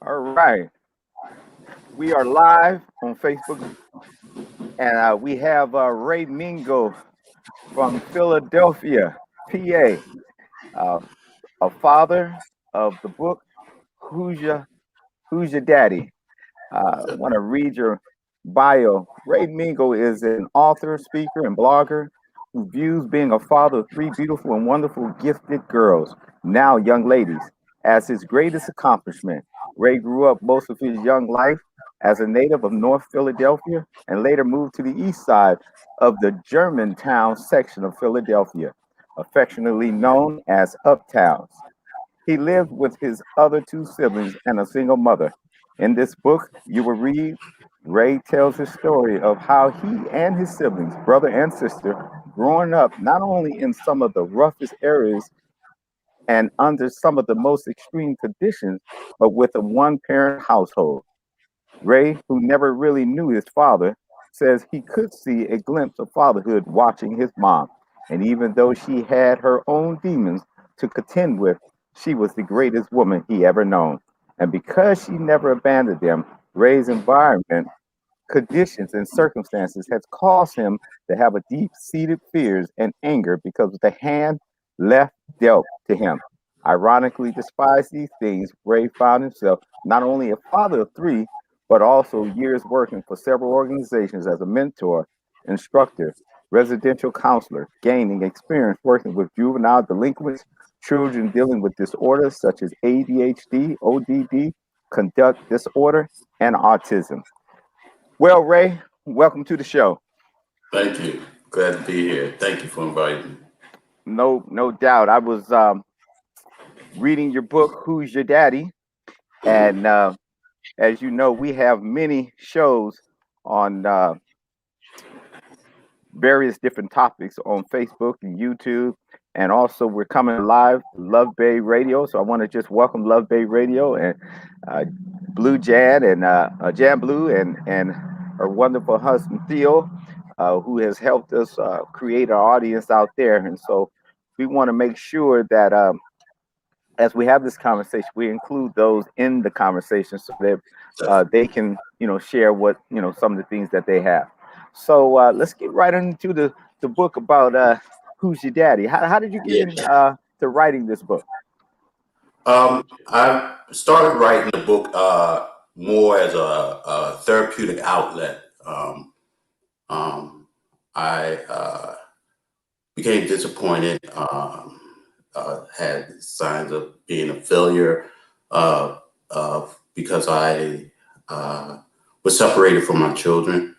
All right. We are live on Facebook, and we have Ray Mingo from Philadelphia, PA, uh, a father of the book Who's Your Daddy? I want to read your bio. Ray Mingo is an author, speaker, and blogger who views being a father of three beautiful and wonderful gifted girls, now young ladies, as his greatest accomplishment. Ray grew up most of his young life as a native of North Philadelphia and later moved to the east side of the Germantown section of Philadelphia, affectionately known as Uptowns. He lived with his other two siblings and a single mother. In this book, you will read Ray tells his story of how he and his siblings, brother and sister, growing up not only in some of the roughest areas and under some of the most extreme conditions, but with a one parent household. Ray, who never really knew his father, says he could see a glimpse of fatherhood watching his mom. And even though she had her own demons to contend with, she was the greatest woman he ever known. And because she never abandoned them, Ray's environment, conditions, and circumstances has caused him to have a deep-seated fears and anger because of the hand left dealt to him. Ironically, despite these things, Ray found himself not only a father of three, but also years working for several organizations as a mentor, instructor, residential counselor, gaining experience working with juvenile delinquents, children dealing with disorders such as ADHD, ODD, conduct disorder, and autism. Well, Ray, welcome to the show. Thank you. Glad to be here. Thank you for inviting me. No doubt. I was reading your book, Who's Your Daddy? And as you know, we have many shows on various different topics on Facebook and YouTube. And also, we're coming live to Love Bay Radio. So I want to just welcome Love Bay Radio and Blue Jan and Jan Blue and her wonderful husband Theo, who has helped us create our audience out there. And so we want to make sure that as we have this conversation, we include those in the conversation so that they can, share what some of the things that they have. So let's get right into the book about who's your daddy. How did you get Yeah. in to writing this book? I started writing the book more as a therapeutic outlet. Um, I became disappointed, had signs of being a failure because I was separated from my children.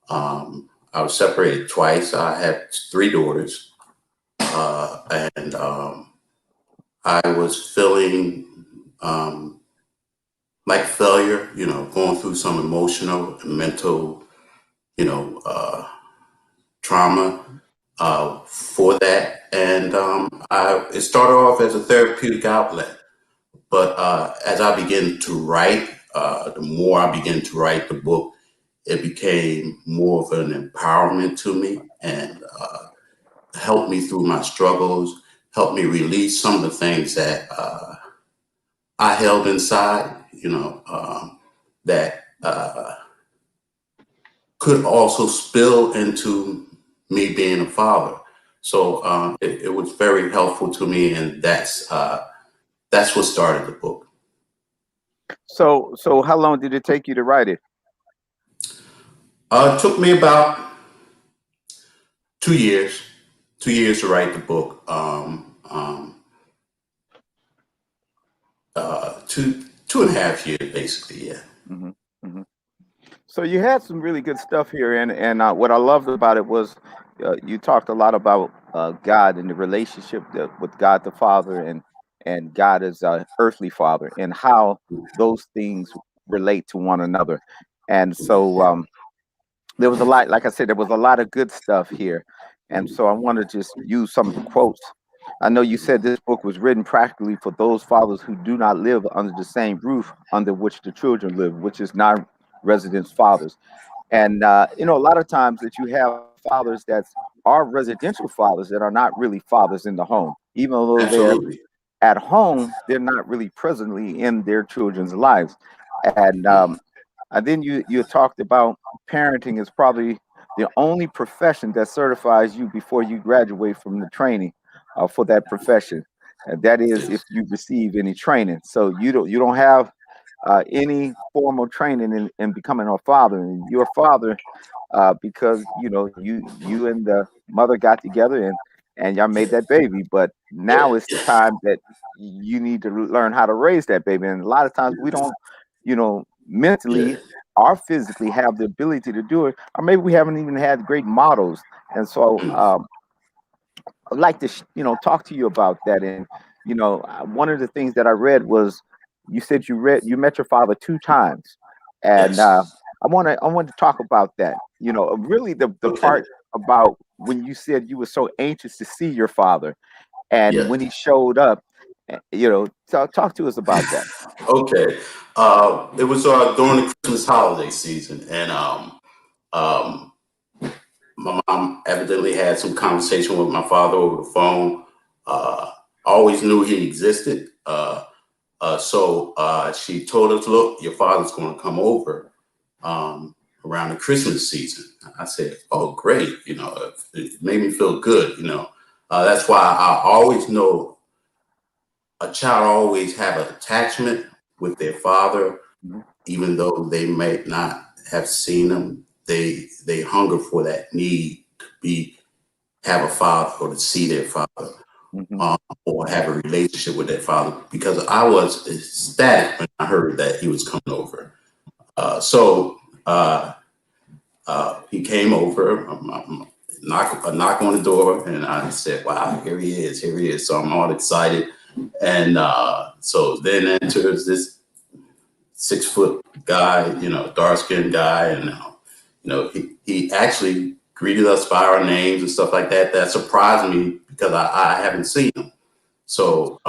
I was separated twice. I had three daughters, and I was feeling um, like failure, going through some emotional and mental, you know, uh, trauma for that. And it started off as a therapeutic outlet. But as I began to write, the more I began to write the book, it became more of an empowerment to me and helped me through my struggles, helped me release some of the things that I held inside, that could also spill into me being a father. So it was very helpful to me, and that's what started the book. So how long did it take you to write it? It took me about 2 years, 2 years to write the book. Two and a half years, basically. Yeah. hmm hmm So you had some really good stuff here, and what I loved about it was you talked a lot about God and the relationship with God the Father and God as earthly Father and how those things relate to one another. And so there was a lot, like I said, there was a lot of good stuff here, and so I want to just use some of the quotes. I know you said this book was written practically for those fathers who do not live under the same roof under which the children live, which is non-residence fathers. And a lot of times that you have fathers that are residential fathers that are not really fathers in the home, even though they're Absolutely. at home, they're not really presently in their children's lives. And then you talked about parenting is probably the only profession that certifies you before you graduate from the training for that profession. And that is if Yes. you receive any training. So you don't have any formal training in becoming a father. And you're a father because you and the mother got together and y'all made that baby. But now it's the time that you need to learn how to raise that baby. And a lot of times we don't, Yeah. mentally or physically have the ability to do it, or maybe we haven't even had great models. And so Mm. I'd like to talk to you about that. And one of the things that I read was you said you met your father two times, and Yes. I want to talk about that. Really the Okay. part about when you said you were so anxious to see your father, and Yeah. when he showed up. Talk to us about that. Okay. It was during the Christmas holiday season, and um, my mom evidently had some conversation with my father over the phone. I always knew he existed. So she told us, look, your father's going to come over um, around the Christmas season. I said, oh, great. It made me feel good. That's why I always know a child always have an attachment with their father, Mhm, even though they may not have seen them. They hunger for that need to have a father or to see their father, mhm. or have a relationship with their father. Because I was ecstatic when I heard that he was coming over. So he came over, a knock on the door, and I said, "Wow, here he is! Here he is!" So I'm all excited, and so then enters this 6 foot guy, dark skinned guy, and he actually greeted us by our names and stuff like that. That surprised me because I haven't seen him. So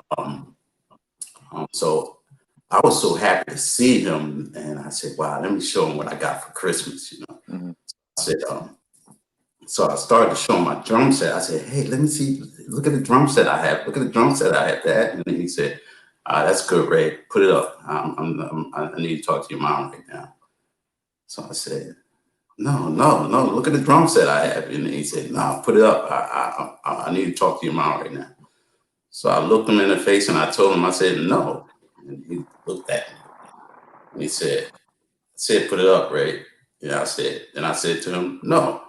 so I was so happy to see him, and I said, "Wow, let me show him what I got for Christmas." Mhm. I said, so I started to show him my drum set. I said, "Hey, let me see. Look at the drum set I have. Look at the drum set I have." That, and then he said, "That's good, Ray. Put it up. I need to talk to your mom right now." So I said, "No, no, no. Look at the drum set I have." And he said, "No, put it up. I need to talk to your mom right now." So I looked him in the face and I told him, I said, "No." And he looked at me and he said, "Put it up, Ray." And I said to him, "No."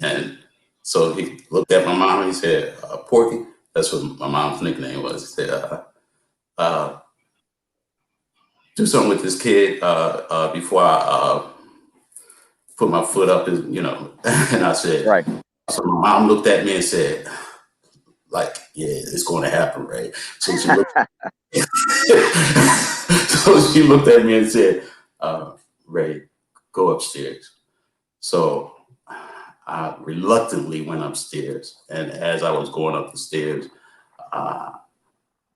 And so he looked at my mom and he said, "Porky." That's what my mom's nickname was. He said, uh, "Do something with this kid before I put my foot up," and I said, Right. so my mom looked at me and said, like, "Yeah, it's going to happen, right?" So she looked, so she looked at me and said, "Ray, go upstairs." So I reluctantly went upstairs, and as I was going up the stairs, uh,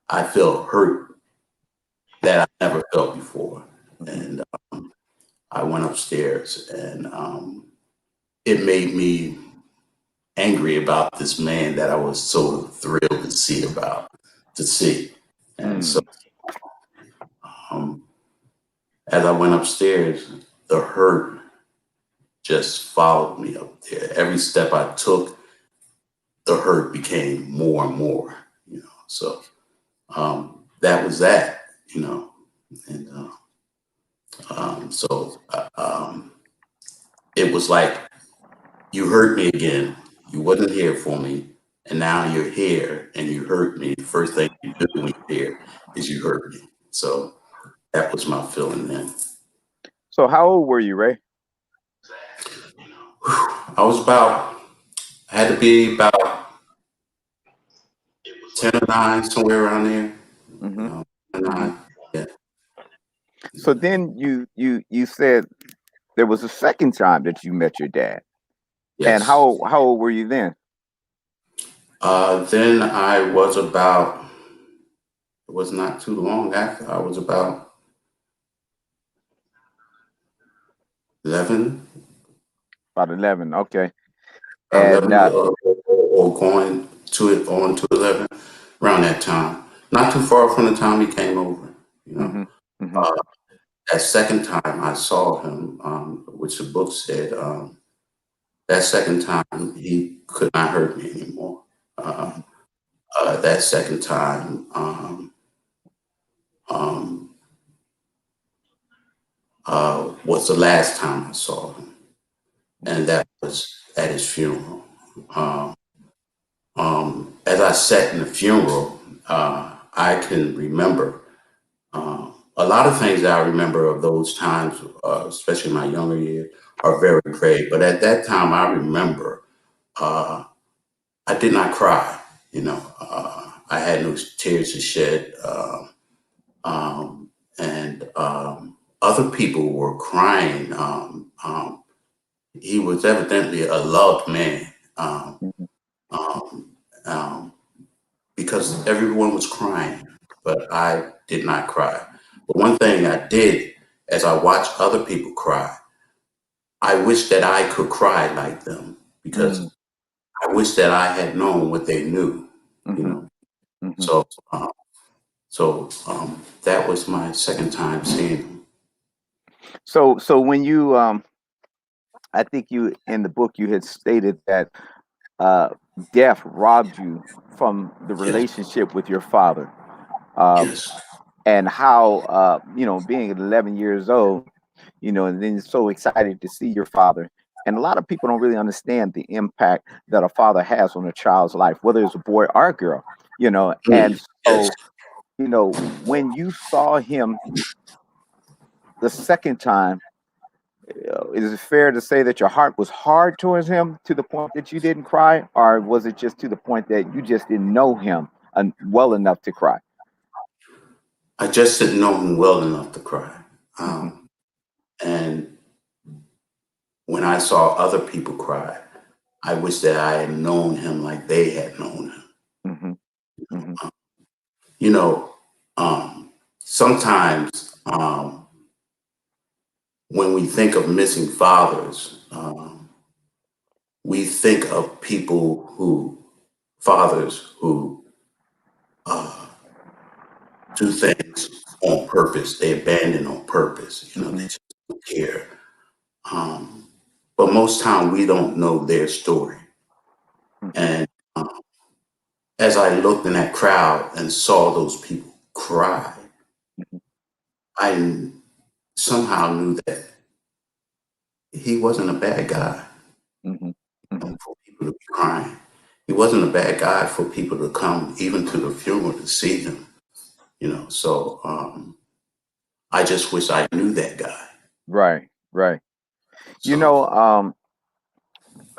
I felt hurt that I never felt before, Mhm. and I went upstairs, and it made me angry about this man that I was so thrilled to see. And so Mm. um, as I went upstairs, the hurt just followed me up there. Every step I took, the hurt became more and more, So that was that, and so it was like, you hurt me again. You wasn't here for me, and now you're here and you hurt me. The first thing you do when you're here is you hurt me. So that was my feeling then. So how old were you, Ray? I was about, I had to be about 10 or 9, somewhere around there. Hmm. 10 or 9. Yeah. So then you said there was a second time that you met your dad. And Yes. how old were you then? Then I was about, it was not too long after, I was about 11, About 11. Okay. about And 11 or going to it on to 11, around that time. not too far from the time he came over. You know, Mm-hmm. Mm-hmm. uh, that second time I saw him, which the book said, that second time he could not hurt me anymore. Uh, Mm-hmm. that second time um, was the last time I saw him, and that was at his funeral. Um, as I sat in the funeral, I can remember a lot of things that I remember of those times, especially in my younger years, are very great. But at that time, I remember uh, I did not cry. I had no tears to shed, and other people were crying. He was evidently a loved man. Um, um, because everyone was crying, but I did not cry. But one thing I did as I watched other people cry, I wish that I could cry like them Mm-hmm. because I wish that I had known what they knew, you Mm-hmm. know. Mm-hmm. So, that was my second time seeing them. So when you I think you in the book you had stated that uh, death robbed you from the Yes, relationship with your father, um, yes, and how being 11 years old, and then so excited to see your father. And a lot of people don't really understand the impact that a father has on a child's life, whether it's a boy or a girl. And yes. so when you saw him the second time, is it fair to say that your heart was hard towards him to the point that you didn't cry, or was it just to the point that you just didn't know him well enough to cry? I just didn't know him well enough to cry. Hmm. And when I saw other people cry, I wish that I had known him like they had known him. Hmm. Hmm. You know, sometimes when we think of missing fathers, we think of fathers who uh, do things on purpose. They abandon on purpose. They Hmm. just don't care. Um, but most time we don't know their story. Hmm. And as I looked in that crowd and saw those people cry, I somehow knew that he wasn't a bad guy Hmm. Hmm. for people to be crying. He wasn't a bad guy for people to come even to the funeral to see him. So I just wish I knew that guy. Right, right. You So know, I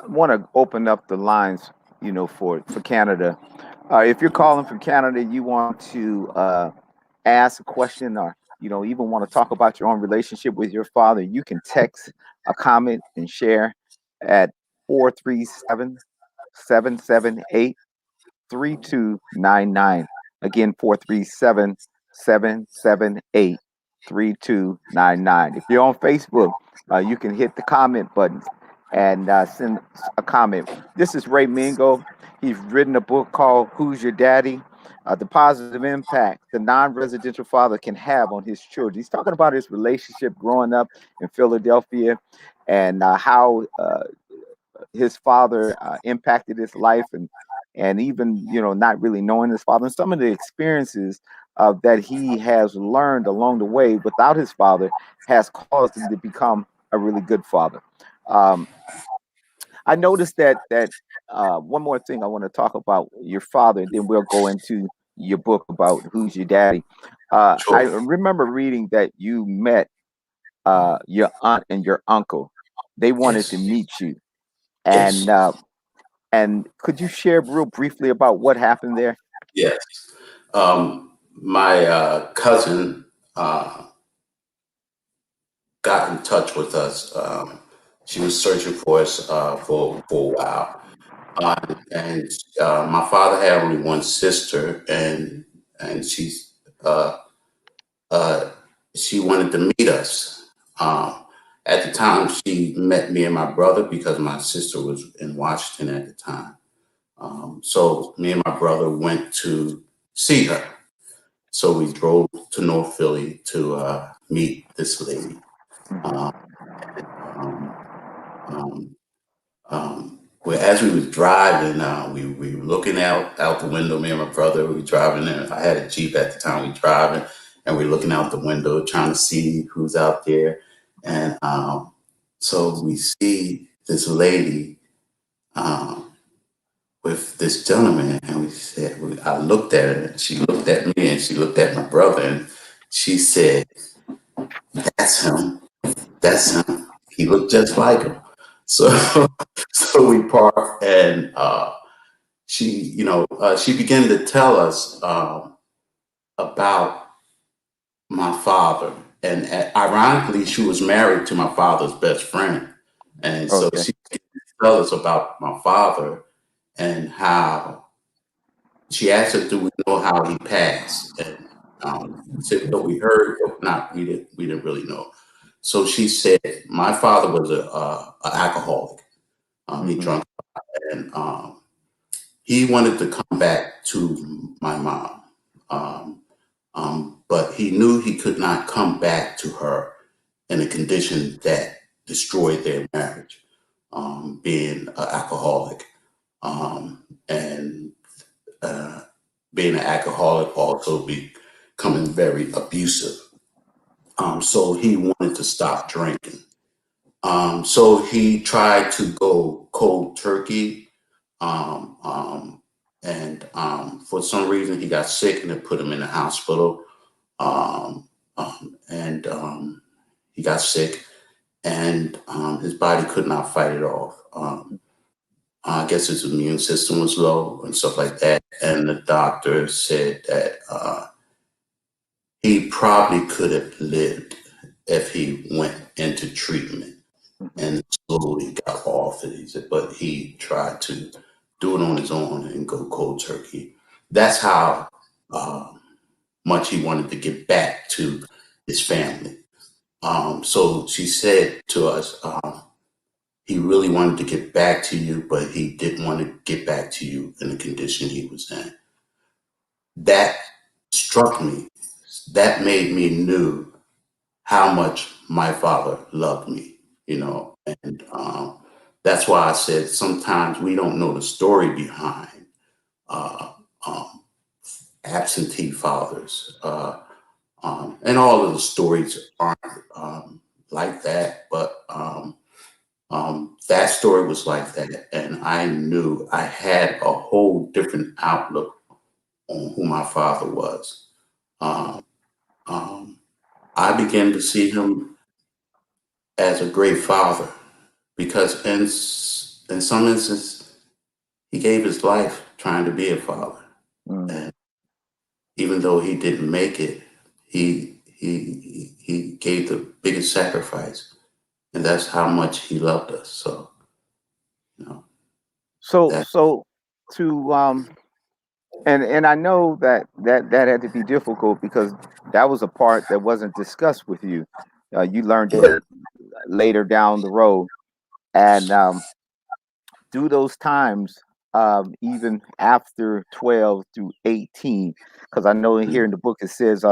want to open up the lines, for Canada. If you're calling from Canada, you want to ask a question, or even want to talk about your own relationship with your father, you can text a comment and share at 437-778-3299. Again, 437-778-3299. If you're on Facebook, you can hit the comment buttons and send a comment. This is Ray Mingo. He's written a book called Who's Your Daddy? The positive impact the non-residential father can have on his children. He's talking about his relationship growing up in Philadelphia, and how his father impacted his life, and even not really knowing his father, and some of the experiences that he has learned along the way without his father has caused him to become a really good father. um, I noticed that one more thing I want to talk about your father, and then we'll go into your book about Who's Your Daddy. I sure, remember reading that you met your aunt and your uncle. They wanted to yes, meet you, yes, and could you share real briefly about what happened there? yes. My cousin got in touch with us. She was searching for us for a while. And my father had only one sister, and uh, uh, she wanted to meet us. At the time, she met me and my brother because my sister was in Washington at the time. So me and my brother went to see her. So we drove to North Philly to meet this lady. Mm-hmm. Um, um, um, well, as we was driving, we were looking out the window. Me and my brother, we were driving. And I had a Jeep at the time. We driving, and we're looking out the window, trying to see who's out there. And so we see this lady um, with this gentleman, and I looked at her, and she looked at me, and she looked at my brother, and she said, "That's him. That's him. He looked just like him." So, so we parked, and she began to tell us about my father, and ironically, she was married to my father's best friend, and so Okay. she began to tell us about my father and how she asked us, "Do we know how he passed?" And we said, "No, we heard, but not we didn't. We didn't really know." So she said, "My father was a alcoholic. He Mm-hmm. drunk, and he wanted to come back to my mom, um, but he knew he could not come back to her in a condition that destroyed their marriage, being an alcoholic, and uh, being an alcoholic also becoming very abusive. So he wanted to stop drinking. So he tried to go cold turkey, um, um, and for some reason he got sick and they put him in the hospital. Um, and He got sick, and his body could not fight it off. I guess his immune system was low and stuff like that. And the doctor said that he probably could have lived if he went into treatment Mm-hmm. and slowly got off it. He said, but he tried to do it on his own and go cold turkey. That's how uh, much he wanted to get back to his family. So she said to us, he really wanted to get back to you, but he didn't want to get back to you in the condition he was in. That struck me. That made me knew how much my father loved me, and that's why I said sometimes we don't know the story behind uh, um, absentee fathers. And all of the stories aren't like that, but that story was like that. And I knew I had a whole different outlook on who my father was. Um, um, I began to see him as a great father because in some instances, he gave his life trying to be a father. Mm. And even though he didn't make it, he gave the biggest sacrifice. And that's how much he loved us. So, you know, So that so to and I know that had to be difficult because that was a part that wasn't discussed with you. You learned it later down the road, and through those times, even after 12 through 18, because I know here in the book it says,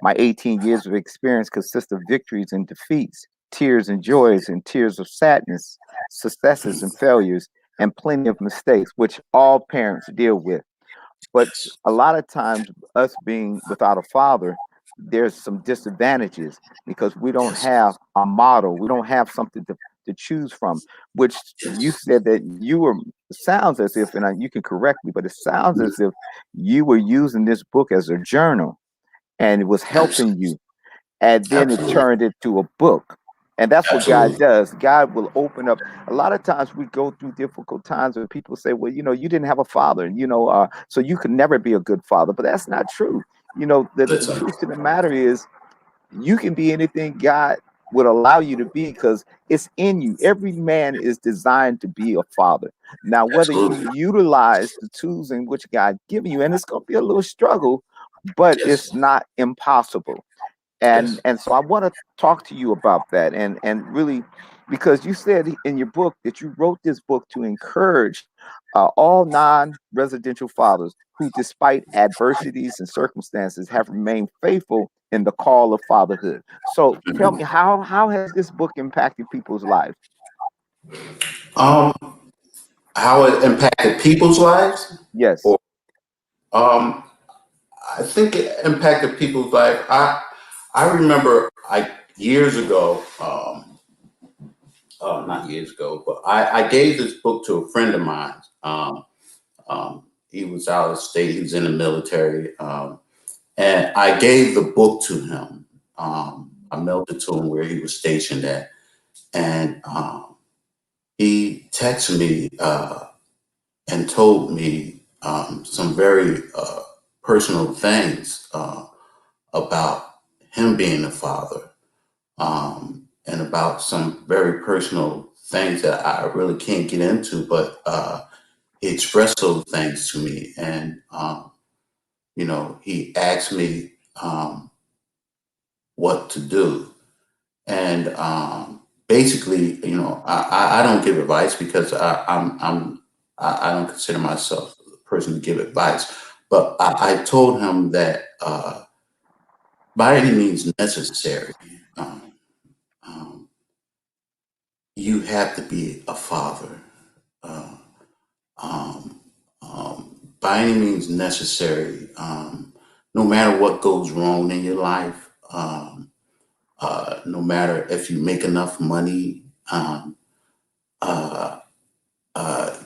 my 18 years of experience consist of victories and defeats, tears and joys, and tears of sadness, successes and failures, and plenty of mistakes, which all parents deal with. But a lot of times, us being without a father, there's some disadvantages because we don't yes, have a model. We don't have something to choose from. Which you yes, said that you were sounds as if, and you can correct me, but it sounds as if you were using this book as a journal and it was helping absolutely, you, and then it absolutely, turned into a book. And that's what God absolutely. does. God will open up. A lot of times we go through difficult times and people say, well, you didn't have a father, so you could never be a good father. But that's not true. The Listen, truth of the matter is you can be anything God would allow you to be because it's in you. Every man is designed to be a father. Now, whether you absolutely, utilize the tools in which God given you, and it's going to be a little struggle, but yes, it's not impossible. Yes. And so I want to talk to you about that, and really, because you said in your book that you wrote this book to encourage all non-residential fathers who, despite adversities and circumstances, have remained faithful in the call of fatherhood. So tell me, how has this book impacted people's lives? Um, how it impacted people's lives? Yes. Or um, I think it impacted people's life. I remember years ago, not years ago, but I gave this book to a friend of mine. He was out of state. He was in the military, and I gave the book to him. I mailed it to him where he was stationed at, and he texted me and told me some very personal things about him being a father, and about some very personal things that I really can't get into, but he expressed those things to me. And, he asked me what to do. And basically, I don't give advice because I don't consider myself a person to give advice. But I told him that by any means necessary, um, um, you have to be a father. Uh, um, by any means necessary, no matter what goes wrong in your life, no matter if you make enough money, uh,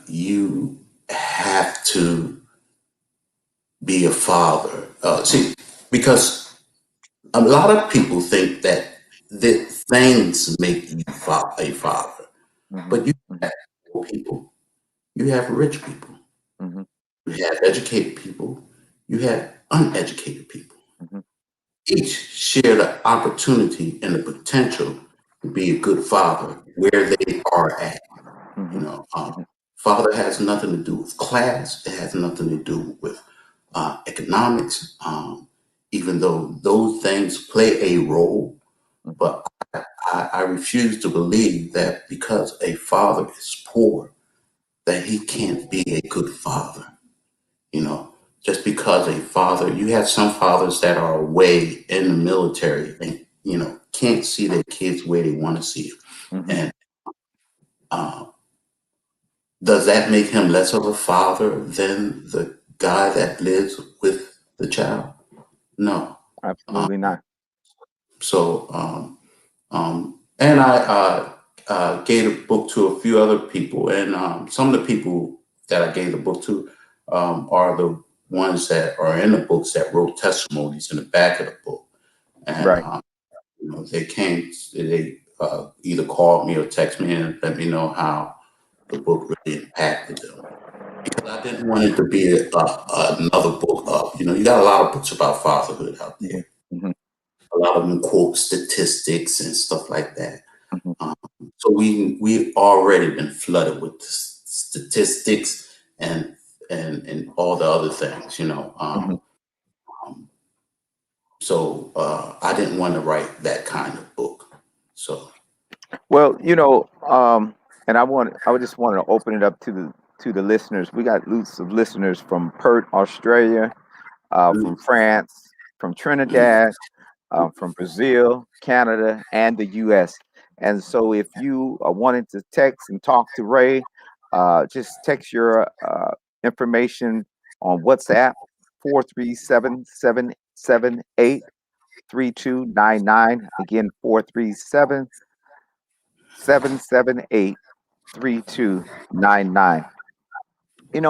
you have to be a father. See, because a lot of people think that things make you a father, Hmm. but you Hmm. have poor people, you have rich people, Hmm. you have educated people, you have uneducated people. Hmm. Each share the opportunity and the potential to be a good father where they are at. You Hmm. know, father has nothing to do with class. It has nothing to do with economics, even though those things play a role. Hmm. But I refuse to believe that because a father is poor, that he can't be a good father. You know, just because a father, you have some fathers that are away in the military and, can't see their kids where they want to see them. Hmm. And uh, does that make him less of a father than the guy that lives with the child? No. Um, Absolutely not. so, and I gave a book to a few other people, and some of the people that I gave the book to are the ones that are in the books that wrote testimonies in the back of the book, and Right. they either called me or text me and let me know how the book really impacted them. Because I didn't want it to be another book of, you got a lot of books about fatherhood out Hmm. there. Hmm. A lot of them quote statistics and stuff like that. Hmm. Um, so we already been flooded with statistics and and all the other things. Hmm. Um, so I didn't want to write that kind of book. So Well, and I would just want to open it up to the listeners. We got lots of listeners from Perth, Australia, from France, from Trinidad, from Brazil, Canada, and the U.S. And so, if you are wanting to text and talk to Ray, just text your information on WhatsApp 437-778-3299. Again, 437-778-3299. In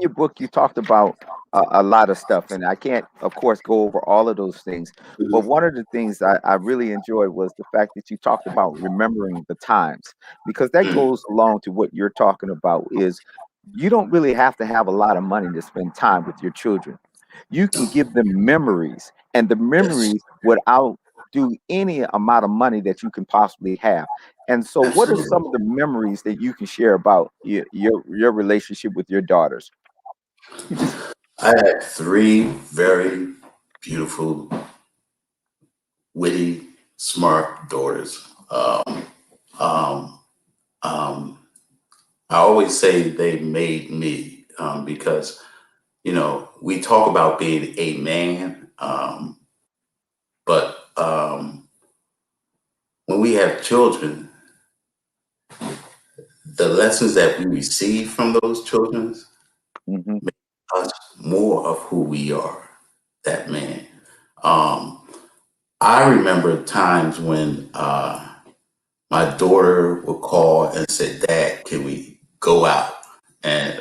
your book, you talked about a lot of stuff, and I can't, of course, go over all of those things. But one of the things I really enjoyed was the fact that you talked about remembering the times, because that mm, goes along to what you're talking about. Is you don't really have to have a lot of money to spend time with your children. You can give them memories, and the yes, memories would outdo any amount of money that you can possibly have. And so, what are absolutely. some of the memories that you can share about your relationship with your daughters? I had three very beautiful witty, smart daughters. Um, um, I always say they made me because, we talk about being a man, but when we have children, the lessons that we receive from those children Hmm. make us more of who we are, that man. Um, I remember times when my daughter would call and say, "Dad, can we go out?" And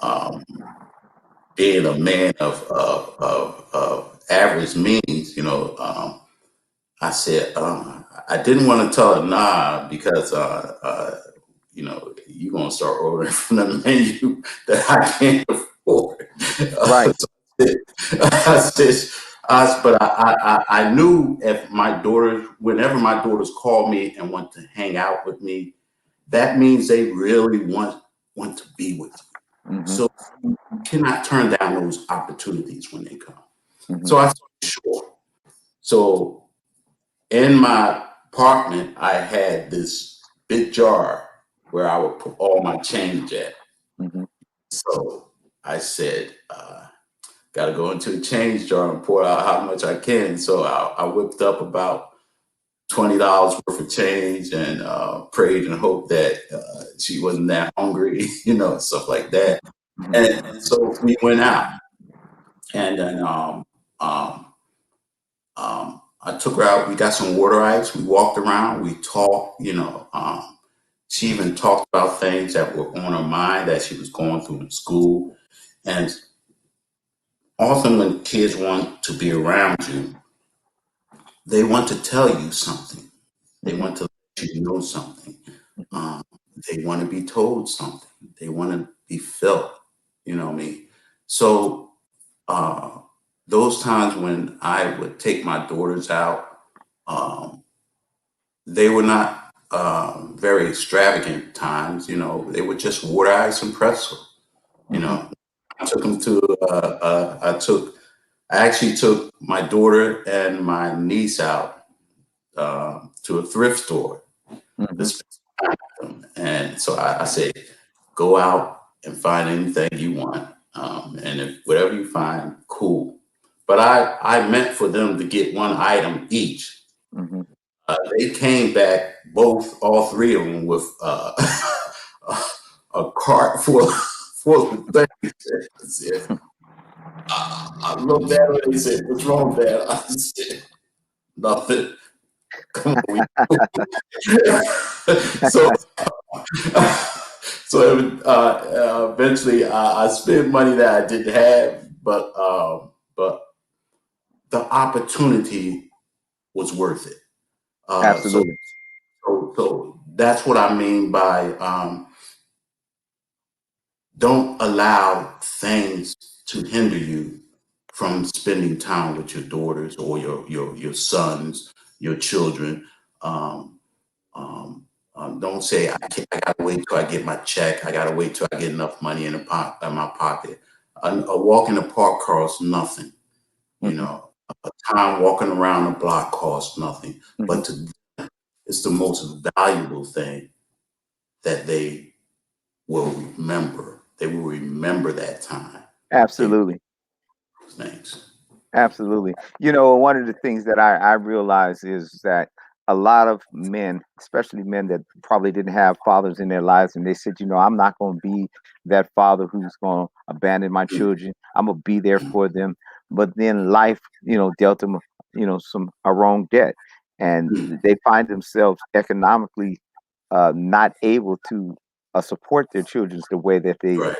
um, being a man of average means, I said, I didn't want to tell her nah because, you're going to start ordering from the menu that I can't afford. Right. So I said, but I knew if my daughters, whenever my daughters call me and want to hang out with me, that means they really want to be with you. Hmm. So you cannot turn down those opportunities when they come. Hmm. So I said, sure. So in my apartment, I had this big jar where I would put all my change at. Hmm. So I said, got to go into the change jar and pour out how much I can. So I whipped up about $20 worth of change and prayed and hoped that she wasn't that hungry, stuff like that. Hmm. And so we went out, and then I took her out. We got some water ice. We walked around. We talked. She even talked about things that were on her mind that she was going through in school. And often when kids want to be around you, they want to tell you something. They Hmm. want to let you know something. Hmm. Um, they want to be told something. They want to be felt. You know what I mean? So uh, those times when I would take my daughters out, um, they were not very extravagant times. They were just water ice and pretzel. You Hmm. know, I took them to. I actually took my daughter and my niece out to a thrift store to Hmm. spend time with them. And so I said, go out and find anything you want, and if whatever you find, cool. But I meant for them to get one item each. Hmm. They came back, all three of them, with a cart full of things. I said, I looked at her and they said, "What's wrong, Dad?" I said, "Nothing. Come on." so, eventually, I spent money that I didn't have, but the opportunity was worth it. Uh, so, Absolutely. so that's what I mean by don't allow things to hinder you from spending time with your daughters or your sons, your children. Um, don't say I gotta wait till I get my check. I gotta wait till I get enough money in my pocket. A walk in the park costs nothing. You Hmm. know, a time walking around the block costs nothing. Hmm. But it's the most valuable thing that they will remember. They will remember that time. They Absolutely. things. Absolutely. One of the things that I realize is that a lot of men, especially men that probably didn't have fathers in their lives, and they said, I'm not going to be that father who's going to abandon my children. I'm going to be there for them. But then life, dealt them, some a wrong debt, and they find themselves economically not able to support their children the way that they Right.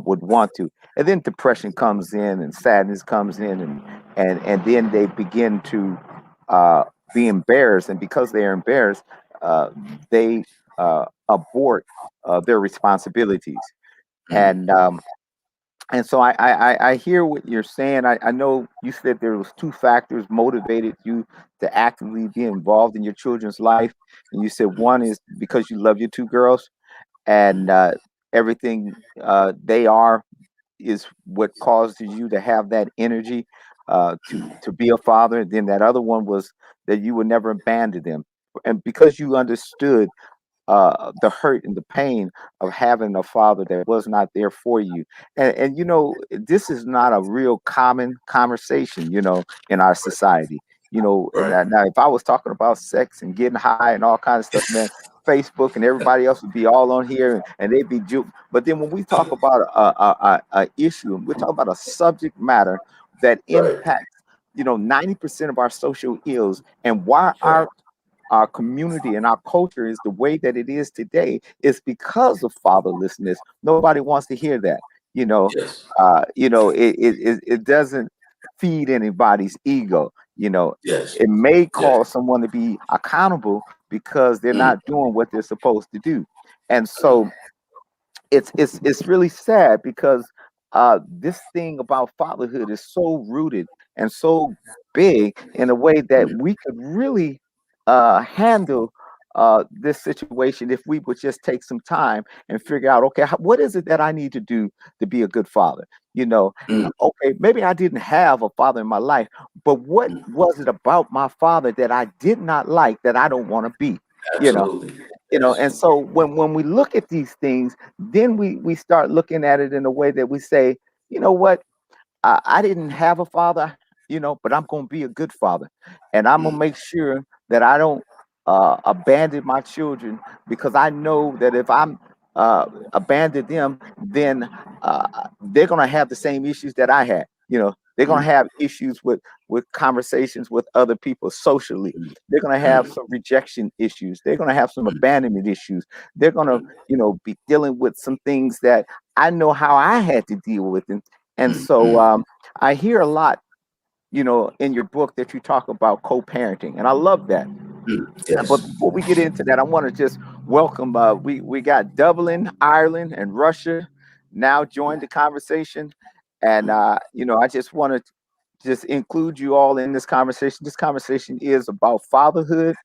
would want to. And then depression comes in, and sadness comes in, and then they begin to uh, be embarrassed, and because they are embarrassed, they abort their responsibilities. Mm. And so I hear what you're saying. I know you said there was two factors motivated you to actively be involved in your children's life, and you said one is because you love your two girls, and everything they are is what causes you to have that energy. to be a father. And then that other one was that you would never abandon them, and because you understood the hurt and the pain of having a father that was not there for you. And you know, this is not a real common conversation, you know, in our society. You know, Right. now if I was talking about sex and getting high and all kinds of stuff, man, Facebook and everybody else would be all on here and they'd be but then when we talk about a issue, we're talking about a subject matter that Right. impacts, you know, 90% of our social ills, and why Right. our community and our culture is the way that it is today is because of fatherlessness. Nobody wants to hear that. You know, Yes. it doesn't feed anybody's ego. You know, Yes. it may Yes. cause someone to be accountable because they're Mm, not doing what they're supposed to do. And so it's really sad because this thing about fatherhood is so rooted and so big in a way that we could really handle this situation if we would just take some time and figure out, okay, what is it that I need to do to be a good father? You know, mm, okay, maybe I didn't have a father in my life, but what mm. was it about my father that I did not like that I don't want to be? You know, Absolutely. and Yes. so when we look at these things, then we start looking at it in a way that we say, you know what, I didn't have a father, you know, but I'm going to be a good father, and I'm gonna Mm, make sure that I don't abandon my children, because I know that if I'm abandon them, then they're gonna have the same issues that I had. You know, they're gonna mm, have issues with conversations with other people socially. mm, They're gonna have mm, some rejection issues. They're gonna have some mm, abandonment issues. They're gonna, mm, you know, be dealing with some things that I know how I had to deal with. And mm, so mm, I hear a lot, you know, in your book that you talk about co-parenting, and I love that. mm. But Yes. before we get into that, I want to just welcome. We got Dublin, Ireland, and Russia now joined the conversation, and Mm, you know, I just want to just include you all in this conversation. This conversation is about fatherhood,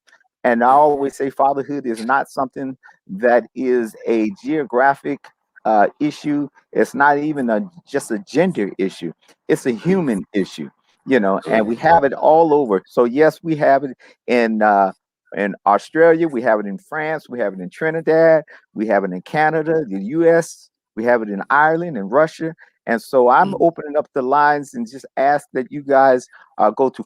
and I always say fatherhood is not something that is a geographic issue. It's not even just a gender issue. It's a mm. human issue, you know, and we Absolutely. have it all over. So yes, we have it in Australia, we have it in France, we have it in Trinidad, we have it in Canada, the US, we have it in Ireland and Russia. And so I'm Mm, opening up the lines and just ask that you guys go to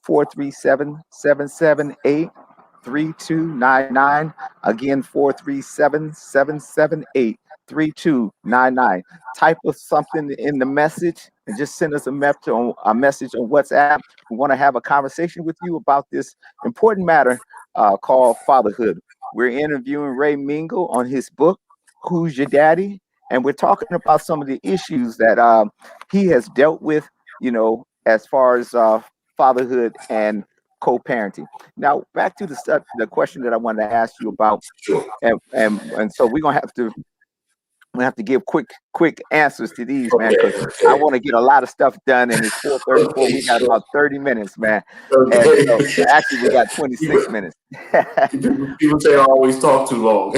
437-778-3299. Again, 437-778-3299. Type of something in the message and just send us a message on WhatsApp. We want to have a conversation with you about this important matter called fatherhood. We're interviewing Ray Mingo on his book, Who's Your Daddy? And we're talking about some of the issues that he has dealt with, you know, as far as fatherhood and co-parenting. Now, back to the question that I wanted to ask you about, sure. and so we're gonna have to give quick answers to these, man, Okay. because I Okay. want to get a lot of stuff done, and it's 4:34. Okay. We got Sure. about 30 minutes, man, and Okay. so actually we got people, 26 minutes. people say I always talk too long.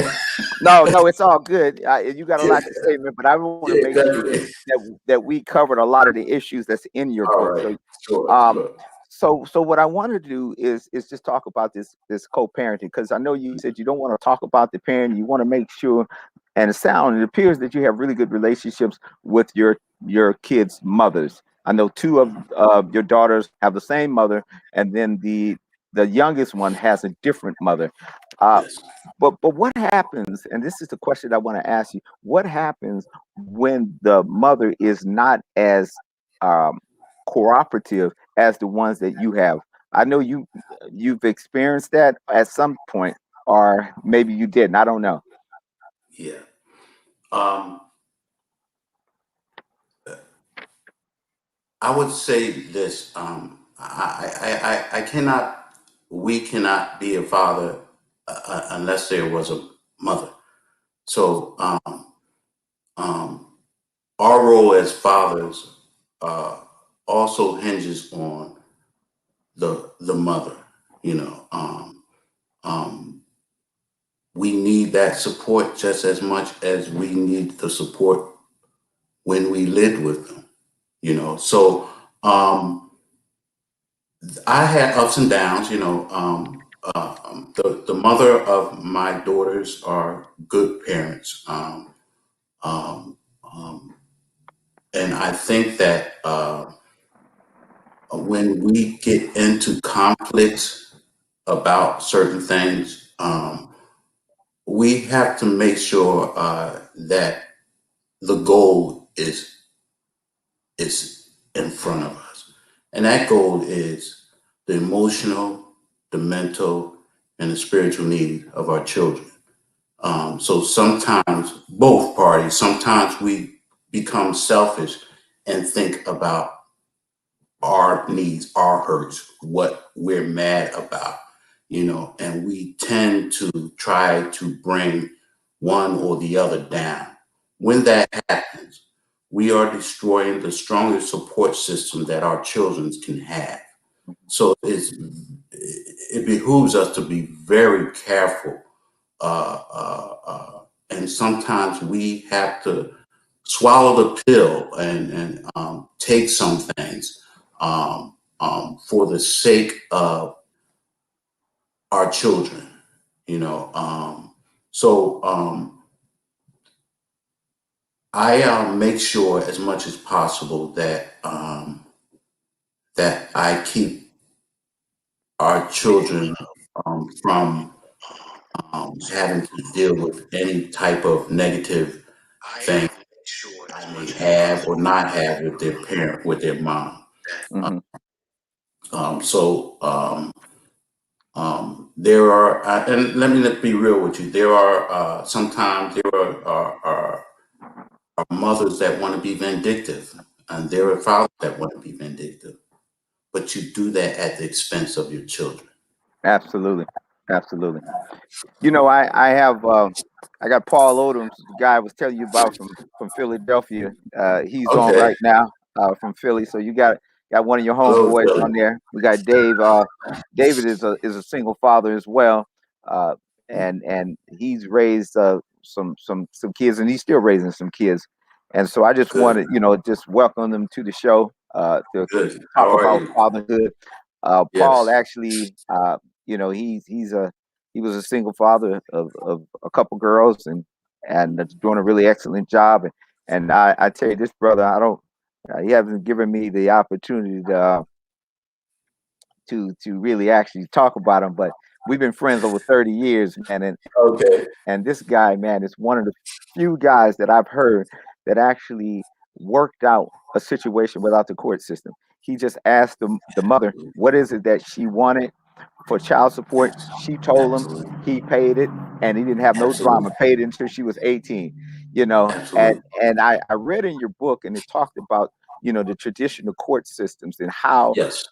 No, no, it's all good. You got a lot to say, man, but I want to Yeah, make sure definitely. that we covered a lot of the issues that's in your All book. right. So, Sure. um, Sure. so what I want to do is just talk about this co-parenting, because I know you said you don't want to talk about the parent. You want to make sure, and it appears that you have really good relationships with your kids' mothers. I know two of your daughters have the same mother, and then the youngest one has a different mother. Uh, Yes. but what happens, and this is the question I want to ask you, what happens when the mother is not as um, cooperative as the ones that you have? I know you've experienced that at some point, or maybe you didn't. I don't know. Yeah. Um, I would say this. I cannot, we cannot be a father unless there was a mother. So um, our role as fathers uh, also hinges on the mother. You know, um, we need that support just as much as we need the support when we lived with them. You know, so. Um, I had ups and downs, you know. The mother of my daughters are good parents. Um, um, and I think that when we get into conflicts about certain things, we have to make sure that the goal is in front of us, and that goal is the emotional, the mental, and the spiritual need of our children. So sometimes both parties, sometimes we become selfish and think about our needs, our hurts, what we're mad about, you know, and we tend to try to bring one or the other down. When that happens, we are destroying the strongest support system that our children can have. So it behooves us to be very careful. And sometimes we have to swallow the pill and take some things for the sake of our children, you know. So I make sure as much as possible that that I keep our children from having to deal with any type of negative thing I may have or not have with their parent, with their mom. Hmm. So there are, and let me be real with you. There are sometimes there are mothers that want to be vindictive, and there are fathers that want to be vindictive. But you do that at the expense of your children. Absolutely, absolutely. You know, I got Paul Odoms, the guy I was telling you about from Philadelphia. He's on Okay. right now from Philly. So you got one of your Hello, homeboys Philly. on there. We got Dave. David is a single father as well, uh, and he's raised some kids, and he's still raising some kids. And so I just Good. wanted, just welcome them to the show to Good. talk How are about you? fatherhood. Paul Yes. actually, he was a single father of a couple girls, and that's doing a really excellent job. And I tell you, this brother, I don't, he hasn't given me the opportunity to really actually talk about him, but we've been friends over 30 years, man. Okay. And this guy, man, is one of the few guys that I've heard that actually worked out a situation without the court system. He just asked the mother, what is it that she wanted for child support. She told him, Absolutely. he paid it, and he didn't have no Absolutely. drama. Paid it until she was 18. You know, and Absolutely. and I read in your book, and it talked about the traditional court systems and how Yes.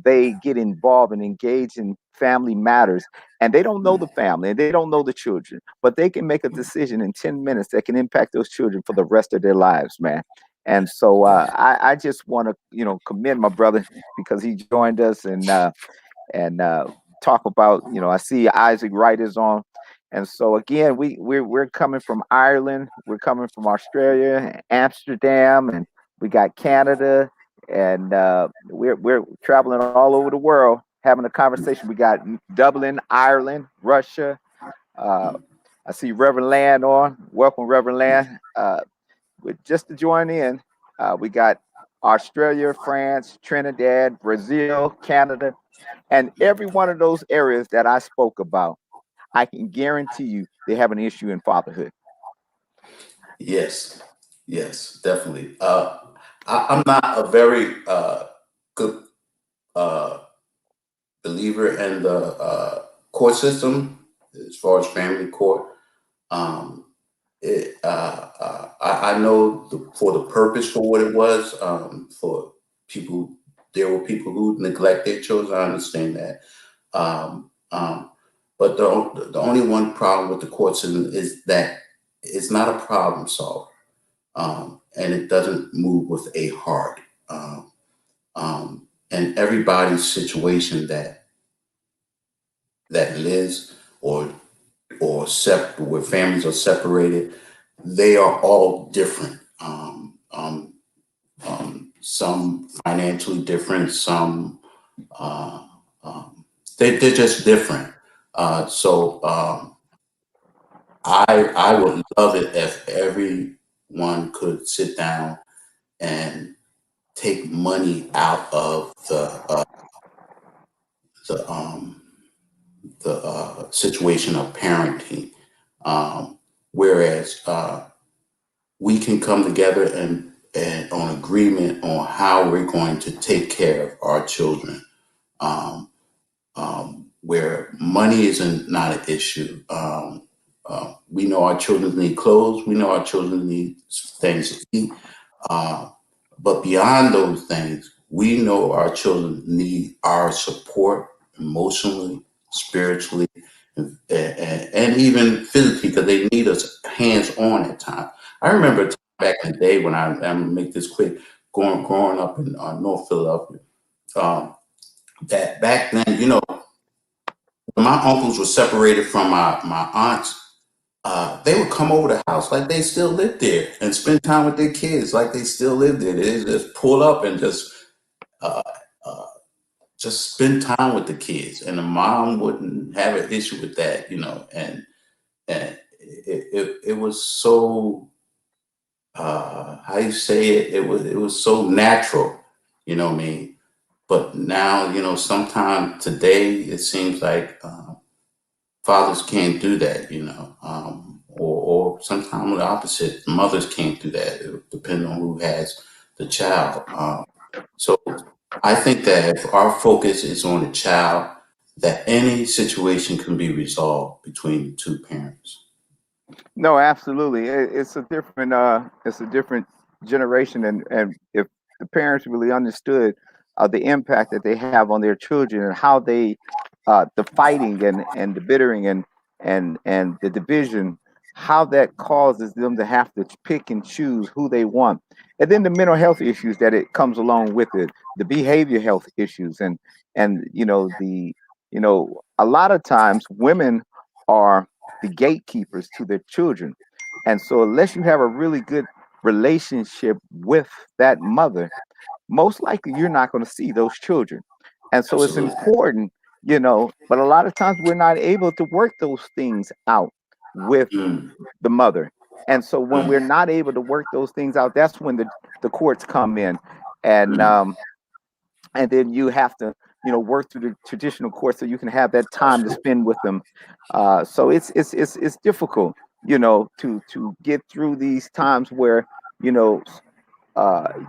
they get involved and engage in family matters, and they don't know the family and they don't know the children, but they can make a decision in 10 minutes that can impact those children for the rest of their lives, man. And so I just want to commend my brother because he joined us, and talk about, I see Isaac Wright is on. And so again, we're coming from Ireland, we're coming from Australia, Amsterdam, and we got Canada, and we're traveling all over the world having a conversation. We got Dublin, Ireland, Russia. uh, I see Reverend Land on. Welcome, Reverend Land. Just to join in, we got Australia, France, Trinidad, Brazil, Canada, and every one of those areas that I spoke about, I can guarantee you they have an issue in fatherhood. Yes. Yes. Definitely. I'm not a very good uh, believer in the court system as far as family court. Um, I know for the purpose for what it was, for people, there were people who neglect their children. I understand that. Um, um, but the only one problem with the court system is that it's not a problem solver, and it doesn't move with a heart. And everybody's situation that lives where families are separated, they are all different. Some financially different, some Uh, they're just different. So I would love it if everyone could sit down and take money out of the situation of parenting, whereas we can come together and on agreement on how we're going to take care of our children, um, where money isn't not an issue. We know our children need clothes. We know our children need things to eat. Uh, but beyond those things, we know our children need our support emotionally, spiritually, and even physically because they need us hands on at times. I remember a time back in the day when I'm gonna make this quick, growing up in North Philadelphia. Um, that back then, when my uncles were separated from my aunts, they would come over the house like they still lived there and spend time with their kids like they still lived there. They just pull up and uh, uh, just spend time with the kids, and the mom wouldn't have an issue with that, and it was so how you say it, it was so natural, you know what I mean. But now, sometimes today it seems like fathers can't do that, or sometimes the opposite, mothers can't do that, depending on who has the child. So I think that if our focus is on the child, that any situation can be resolved between the two parents. No, absolutely. It's a different generation, and if the parents really understood the impact that they have on their children and how they the fighting and the bittering and the division, how that causes them to have to pick and choose who they want, and then the mental health issues that it comes along with it, the behavior health issues, and a lot of times women are the gatekeepers to their children. And so, unless you have a really good relationship with that mother, most likely you're not going to see those children. And so, it's Absolutely. important, but a lot of times we're not able to work those things out with Mm, the mother. And so, when we're mm, not able to work those things out, that's when the courts come in. And, mm. um, and then you have to work through the traditional course so you can have that time to Absolutely. spend with them. So it's difficult to get through these times where you know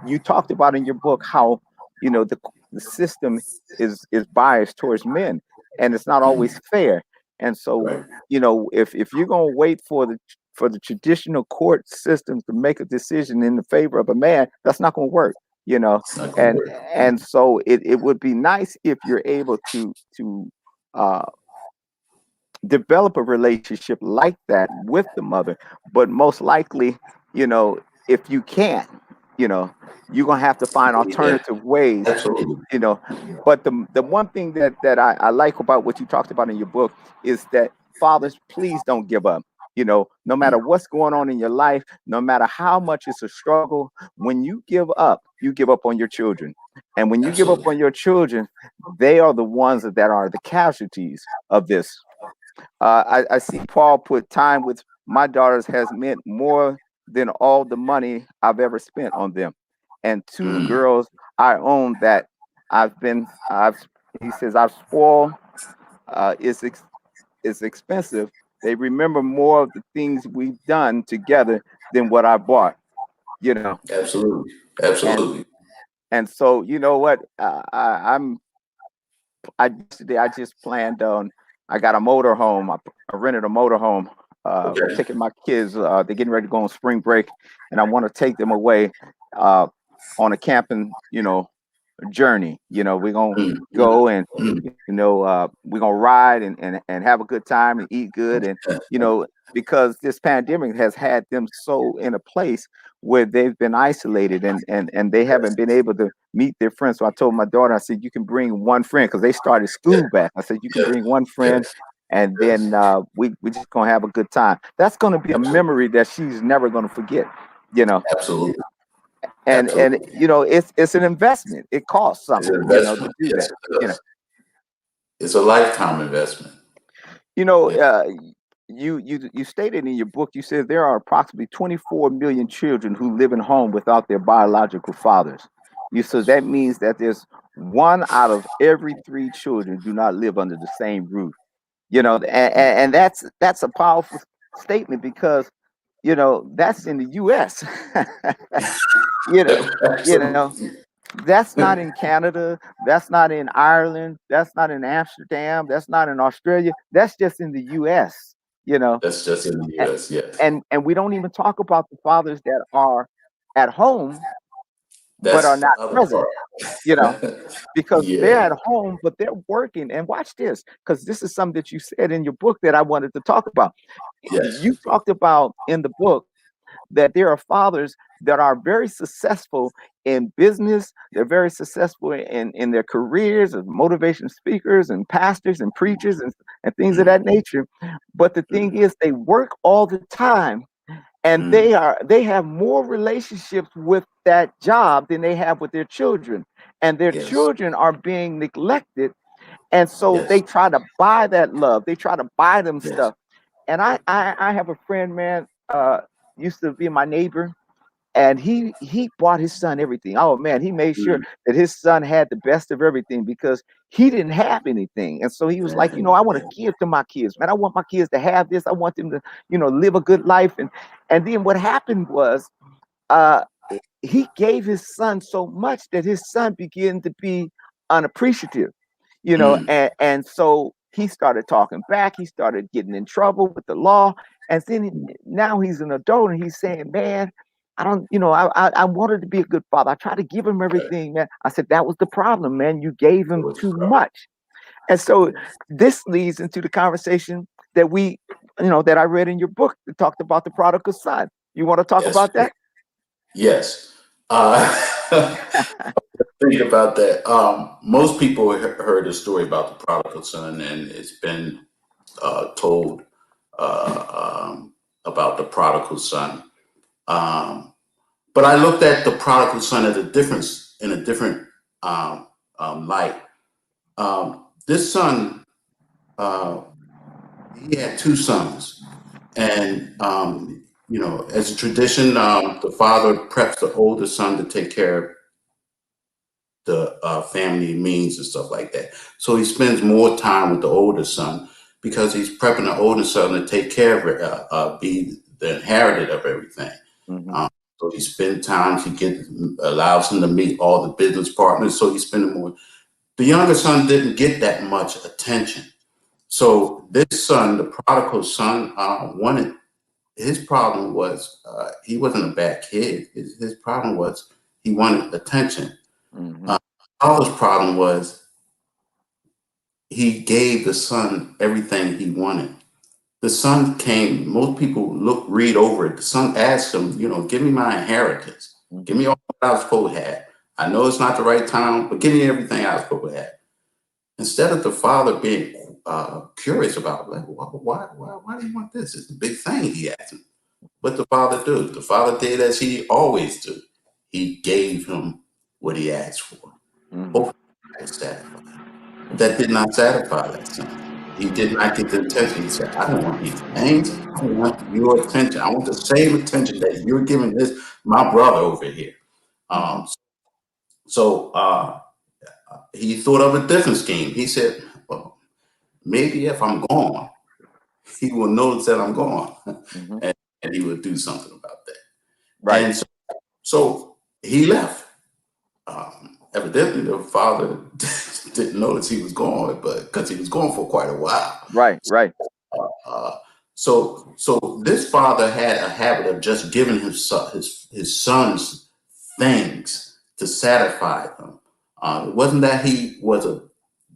you talked about in your book how the system is biased towards men, and it's not always Mm. fair. And so Right. if you're going to wait for the traditional court systems to make a decision in the favor of a man, that's not going to work. you know It's not going to and work. and so it would be nice if you're able to uh develop a relationship like that with the mother. But most likely, you know, if you can't, you know, you're gonna have to find Yeah, alternative ways, absolutely. you know. But the one thing that I like about what you talked about in your book is that fathers, please don't give up. No Mm. matter what's going on in your life, no matter how much it's a struggle, when you give up on your children. And when you give up Absolutely. on your children, they are the ones that are the casualties of this. I see Paul put time with my daughters has meant more than all the money I've ever spent on them. And two Mm. girls I own that I've he says I've spoiled is expensive. They remember more of the things we've done together than what I bought, you know. Absolutely. And Absolutely. and so you know what I just planned on. I got a motorhome. I rented a motorhome. Okay. Taking my kids. They're getting ready to go on spring break, and I want to take them away uh, on a camping, journey. We're gonna Mm, mm, go and mm. we're gonna ride and have a good time and eat good and you know because this pandemic has had them so in a place where they've been isolated and they haven't been able to meet their friends. So I told my daughter, I said, you can bring one friend because they started Yeah. school back. I said, you can Yes. bring one friend Yes. and Yes. then we just gonna have a good time. That's gonna be a Absolutely. memory that she's never gonna forget. You know, Absolutely. And Absolutely. it's an investment. It costs It's an something, to investment. do Yes, that. it You know, does. It's a lifetime investment. you know, Yeah. uh, you stated in your book, you said there are approximately 24 million children who live in home without their biological fathers. So that means that there's one out of every three children do not live under the same roof. And that's a powerful statement because that's in the U.S. you know, you know, Absolutely. that's not in Canada, that's not in Ireland, that's not in Amsterdam, that's not in Australia. That's just in the U.S. You know, That's just in the A- U.S. Yes. and we don't even talk about the fathers that are at home but are That's the not other present. You know, part. because they're Yeah. at home but they're working. And watch this, because this is something that you said in your book that I wanted to talk about. Yes. You talked about in the book that there are fathers that are very successful in business. They're very successful in their careers as motivation speakers and pastors and preachers and things of that Mm, nature. But the thing is, they work all the time and mm, they have more relationships with that job than they have with their children. And their yes. children are being neglected. And so Yes. they try to buy that love. They try to buy them Yes. stuff. And I have a friend, man, used to be my neighbor, and he bought his son everything. Oh man, he made sure Mm, that his son had the best of everything because he didn't have anything. And so he was like, I want to yeah. give to my kids, man. I want my kids to have this. I want them to, live a good life. And then what happened was uh he gave his son so much that his son began to be unappreciative, Mm, and so he started talking back. He started getting in trouble with the law, and then now he's an adult and he's saying, "Man, I don't, I wanted to be a good father. I tried to give him right. everything, man." I said, "That was the problem, man. You gave That him was the too problem. much." And so Yes. this leads into the conversation that that I read in your book that talked about the prodigal son. You want to talk Yes. about that? Yes. Uh, think about that. Most people heard the story about the prodigal son, and it's been told about the prodigal son. Um, but I looked at the prodigal son as a different light. This son, uh, he had two sons, and as a tradition, the father preps the older son to take care of the family means and stuff like that. So he spends more time with the older son because he's prepping the older son to take care of it, be the inheritor of everything. Hmm. Um, so he spends time. Allows him to meet all the business partners. So he's spending more. The younger son didn't get that much attention. So this son, the prodigal son, wanted. His problem was he wasn't a bad kid. His problem was he wanted attention. Hmm. Uh, Paul's problem was he gave the son everything he wanted. The son came, most people read over it. The son asked him, give me my inheritance. Give Hmm. me all that I was supposed to have. I know it's not the right time, but give me everything I was supposed to have. Instead of the father being curious about, like, why do you want this? It's a big thing, he asked him. What the father do? The father did as he always do. He gave him what he asked for. Hmm. Hopefully, he was satisfied. But that did not satisfy that son. He did not get the attention. He said, I don't want these things. I want your attention. I want the same attention that you're giving my brother over here. Hmm. Um, so he thought of a different scheme. He said, well, maybe if I'm gone, he will notice that I'm gone Hmm. and, and he will do something about that. Right. And so he left. Evidently, the father didn't notice he was gone, but because he was gone for quite a while. Right. Right. Uh, so this father had a habit of just giving his sons things to satisfy them. It wasn't that he was a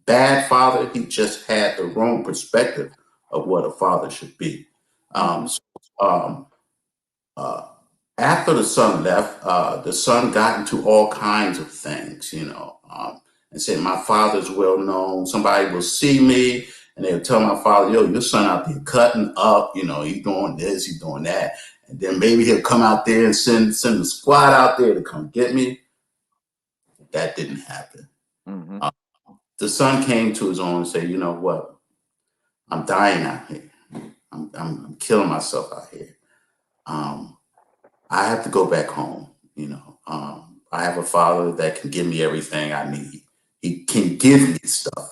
bad father; he just had the wrong perspective of what a father should be. Hmm. So, uh, after the son left, the son got into all kinds of things, and said, "My father's well known. Somebody will see me, and they'll tell my father, yo, your son out there cutting up. He's doing this, he's doing that." and then maybe he'll come out there and send the squad out there to come get me. That didn't happen. Mm-hmm. The son came to his own and said, you know what? I'm dying out here. I'm killing myself out here. I have to go back home. I have a father that can give me everything I need. He can give me stuff.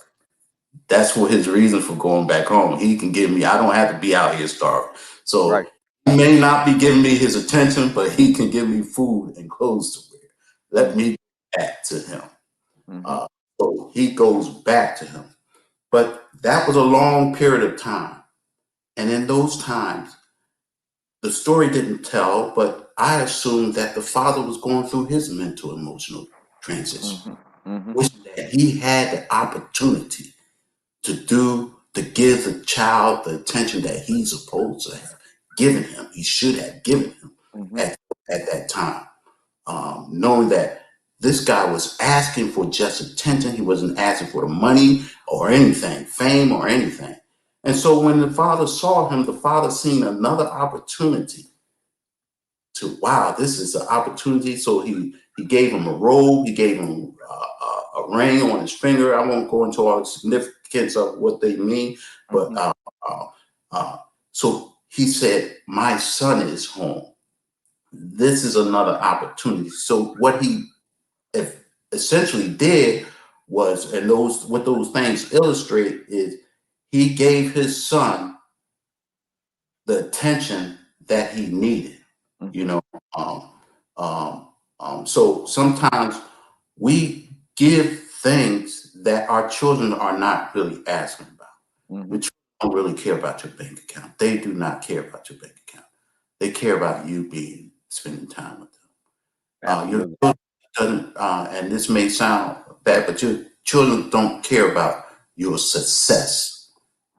That's what his reason for going back home. He can give me, I don't have to be out here starving. So Right. he may not be giving me his attention, but he can give me food and clothes to wear. Let me go back to him. Mm-hmm. So he goes back to him. But that was a long period of time. And in those times, the story didn't tell, but I assumed that the father was going through his mental emotional transition, Mm-hmm. Mm-hmm. wishing that he had the opportunity to give the child the attention that he's supposed to have given him. He should have given him Mm-hmm. at that time, knowing that this guy was asking for just attention. He wasn't asking for the money or anything, fame or anything. And so when the father saw him, the father seen another opportunity to, wow, this is an opportunity. So he gave him a robe, he gave him a ring on his finger. I won't go into all the significance of what they mean, but Mm-hmm. so he said, my son is home. This is another opportunity. So what he essentially did was, and what those things illustrate is, he gave his son the attention that he needed. You Mm-hmm. know, um, so sometimes we give things that our children are not really asking about. Mm-hmm. The children don't really care about your bank account. They do not care about your bank account. They care about you spending time with them. Your Absolutely. children doesn't, and this may sound bad, but your children don't care about your success.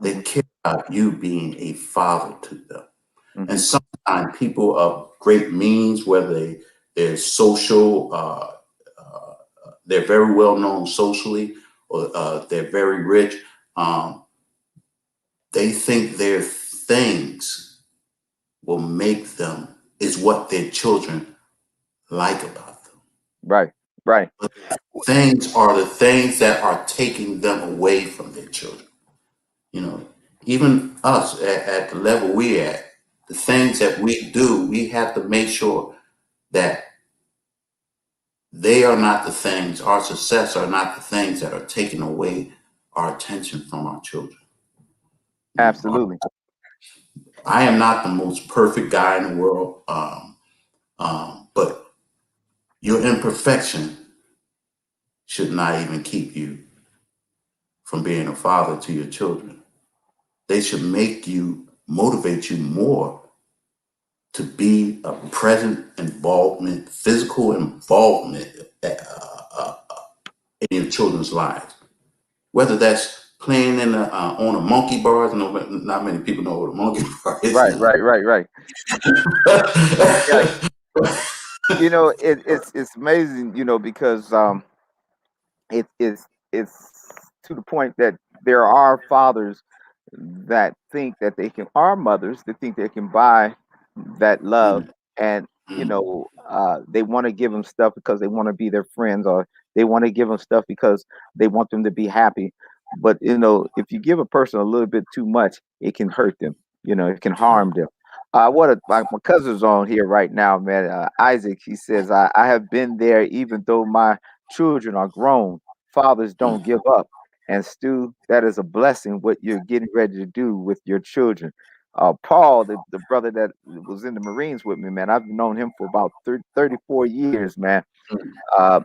They Mm-hmm. care about you being a father to them. And Mm-hmm. sometimes people of great means, whether they're social, they're very well known socially, or they're very rich, they think their things will make them, is what their children like about them. Right. Right. But things are the things that are taking them away from their children. You know, even us at the level we're at, the things that we do, we have to make sure that they are not the things, our success are not the things that are taking away our attention from our children. You know, Absolutely. I am not the most perfect guy in the world, but your imperfection should not even keep you from being a father to your children. They should make you, motivate you more to be a present involvement, physical involvement in your children's lives. Whether that's playing on a monkey bars, not many people know what a monkey bar is Right. now. Right. Right. Right. Yeah. It's amazing. Because it's to the point that there are fathers that think that they can, are mothers that think they can buy that love, Mm, and mm, they want to give them stuff because they want to be their friends, or they want to give them stuff because they want them to be happy. But if you give a person a little bit too much, it can hurt them. It can harm them. What a, my cousin's on here right now, man. Isaac, he says, I have been there, even though my children are grown. Fathers don't mm. give up. And Stu, that is a blessing what you're getting ready to do with your children. Paul, the brother that was in the Marines with me, man, I've known him for about 34 years, man. Uh,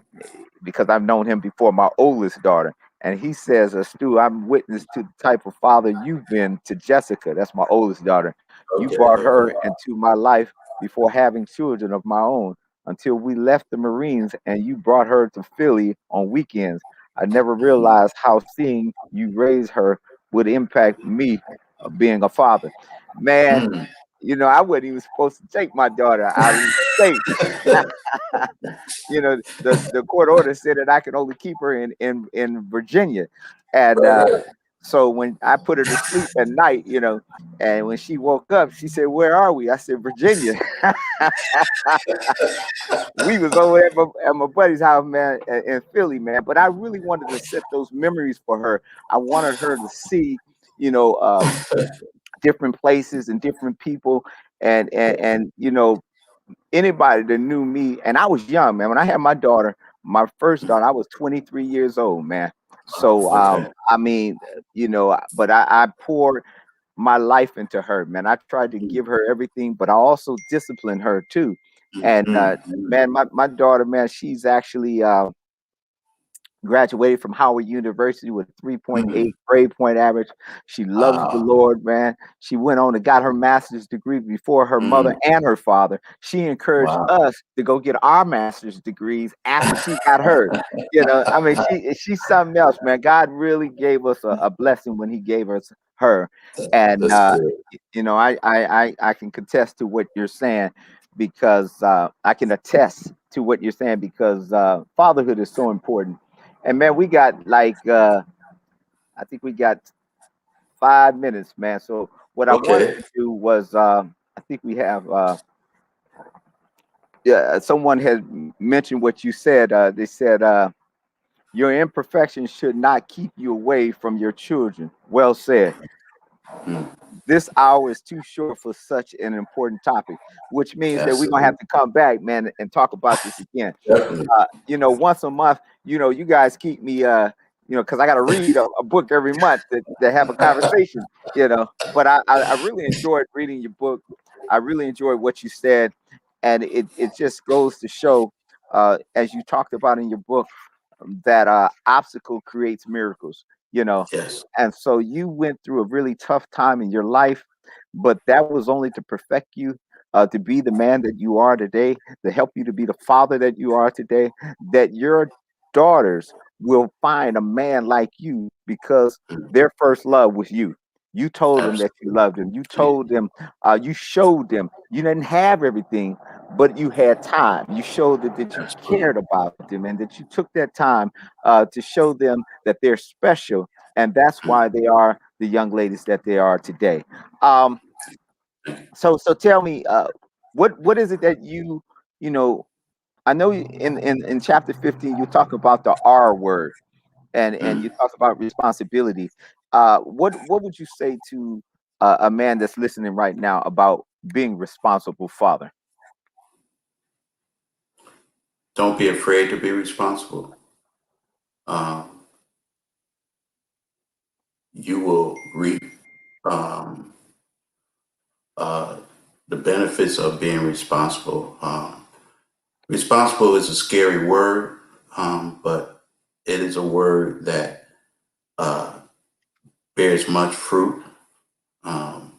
because I've known him before my oldest daughter. And he says, Stu, I'm witness to the type of father you've been to Jessica. That's my oldest daughter. You Okay, brought okay. her into my life before having children of my own, until we left the Marines and you brought her to Philly on weekends. I never realized how seeing you raise her would impact me being a father. Man, Mm, I wasn't even supposed to take my daughter out of the state. The court order said that I could only keep her in Virginia, and right, right. So when I put her to sleep at night, and when she woke up, she said, "Where are we?" I said, "Virginia." We was over at my buddy's house, man, in Philly, man. But I really wanted to set those memories for her. I wanted her to see, you know, uh, different places and different people, and anybody that knew me. And I was young, man. When I had my first daughter, I was 23 years old, man. So Okay. I mean, but I poured my life into her, man. I tried to give her everything, but I also disciplined her too. And Mm-hmm. man, my daughter, man, she's actually graduated from Howard University with a Mm-hmm. 3.8 grade point average. She loves the Lord, man. She went on and got her master's degree before her Mm-hmm. mother and her father. She encouraged Wow. us to go get our master's degrees after she got hers. I mean, she's something else, man. God really gave us a blessing when He gave us her, and That's good. I can contest to what you're saying because I can attest to what you're saying because fatherhood is so important. And man, we got I think we got 5 minutes, man. So what I wanted Okay. to do was I think we have yeah, someone had mentioned what you said. They said your imperfections should not keep you away from your children. Well said. Mm. This hour is too short for such an important topic, which means that we're gonna have Absolutely. to come back, man, and talk about this again. Definitely. Once a month, you guys keep me, because I got to read a book every month to have a conversation, But I really enjoyed reading your book. I really enjoyed what you said, and it just goes to show, as you talked about in your book, that obstacle creates miracles, you know. Yes. And so you went through a really tough time in your life, but that was only to perfect you, to be the man that you are today, to help you to be the father that you are today, that your daughters will find a man like you because Mm. their first love was you. You told them that you Absolutely. loved them. You told them, you showed them. You didn't have everything, but you had time. You showed that you Absolutely. cared about them and that you took that time to show them that they're special. And that's Mm. why they are the young ladies that they are today. Um, so tell me, what is it that you know I know in chapter 15 you talk about the R word and you Mm. talk about responsibility. What would you say to a man that's listening right now about being responsible father? Don't be afraid to be responsible. Um, you will reap um, uh, the benefits of being responsible. Responsible is a scary word, but it is a word that uh, bears much fruit. Um,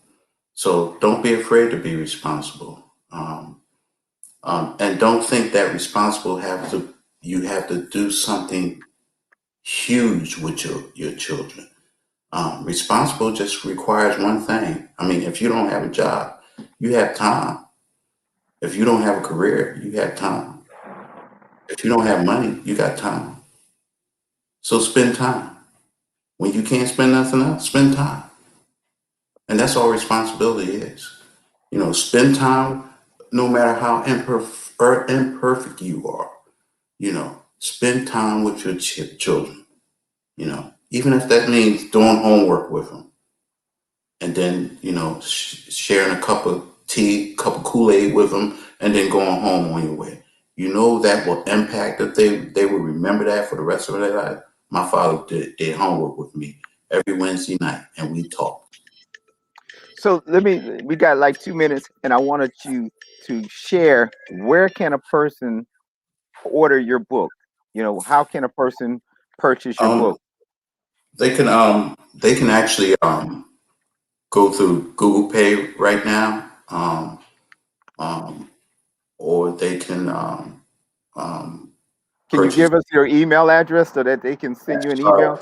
so don't be afraid to be responsible. And don't think that responsible you have to do something huge with your children. Responsible just requires one thing. I mean, if you don't have a job, you have time. If you don't have a career, you have time. If you don't have money, you got time. So spend time. When you can't spend nothing else, spend time. And that's all responsibility is. Spend time no matter how imperfect you are. Spend time with your children. Even if that means doing homework with them and then, sharing a cup of tea, cup of Kool-Aid with them and then going home on your way. That will impact if they will remember that for the rest of their life. My father did homework with me every Wednesday night and we talked. So we got like 2 minutes, and I wanted you to share where can a person order your book? How can a person purchase your Um, book? they can actually go through Google Pay right now, um, or they can um, Can you purchase give us your email address so that they can send you an email?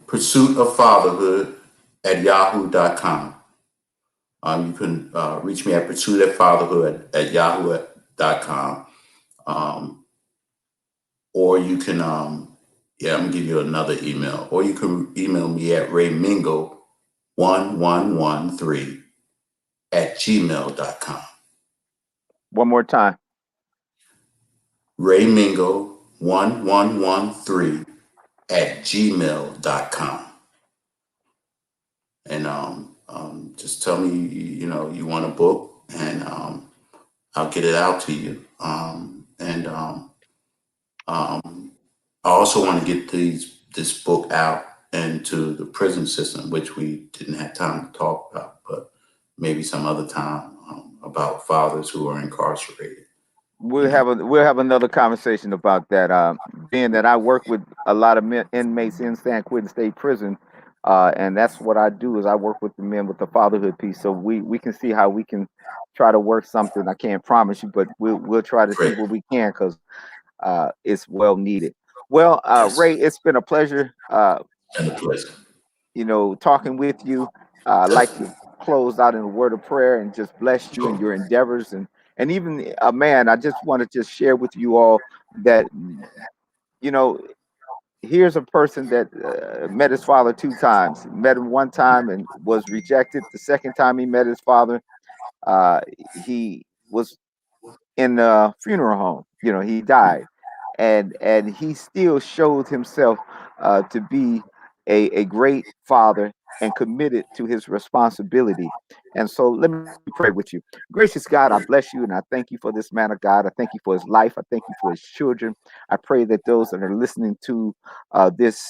Pursuit of Fatherhood at yahoo.com. You can reach me at pursuit of fatherhood at yahoo.com. Um, or you can Yeah, I'm gonna give you another email, or you can email me at raymingo1113@gmail.com. One more time. raymingo1113@gmail.com. And just tell me, you want a book, and I'll get it out to you. I also want to get this book out into the prison system, which we didn't have time to talk about, but maybe some other time, about fathers who are incarcerated. You know, We'll have another conversation about that. Being that I work with a lot of inmates in San Quentin State Prison, and that's what I do is I work with the men with the fatherhood piece. So we can see how we can try to work something. I can't promise you, but we'll try to see great. what we can because it's well needed. Well, Ray, Yes, it's been a pleasure. and a pleasure. Talking with you. I'd like to close out in a word of prayer and just bless you and Sure. your endeavors and even man, I just want to just share with you all that you know here's a person that met his father two times. Met him one time and was rejected. The second time he met his father, he was in a funeral home. He died, and he still showed himself to be a great father and committed to his responsibility. And so let me pray with you. Gracious God, I bless you and I thank you for this man of God. I thank you for his life. I thank you for his children. I pray that those that are listening to this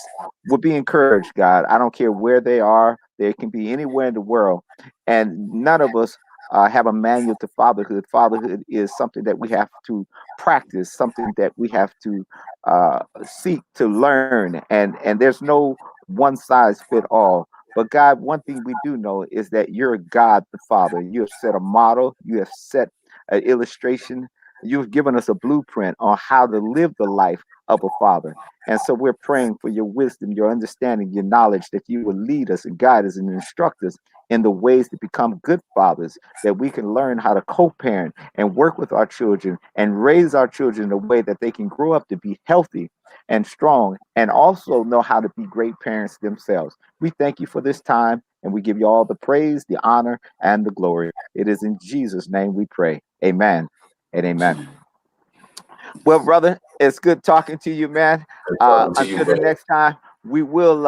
will be encouraged, God. I don't care where they are. They can be anywhere in the world. And none of us have a manual to fatherhood. Fatherhood is something that we have to practice, something that we have to seek to learn, and there's no one size fit all. But God, one thing we do know is that you're God the Father. You have set a model, you have set an illustration, you've given us a blueprint on how to live the life of a father. And so we're praying for your wisdom, your understanding, your knowledge, that you will lead us and guide us and instruct us in the ways to become good fathers, that we can learn how to co-parent and work with our children and raise our children in a way that they can grow up to be healthy and strong and also know how to be great parents themselves. We thank you for this time and we give you all the praise, the honor, and the glory. It is in Jesus' name we pray. Amen and amen. Well, brother, it's good talking to you, man. Good talking to you, Until the brother. next time, we will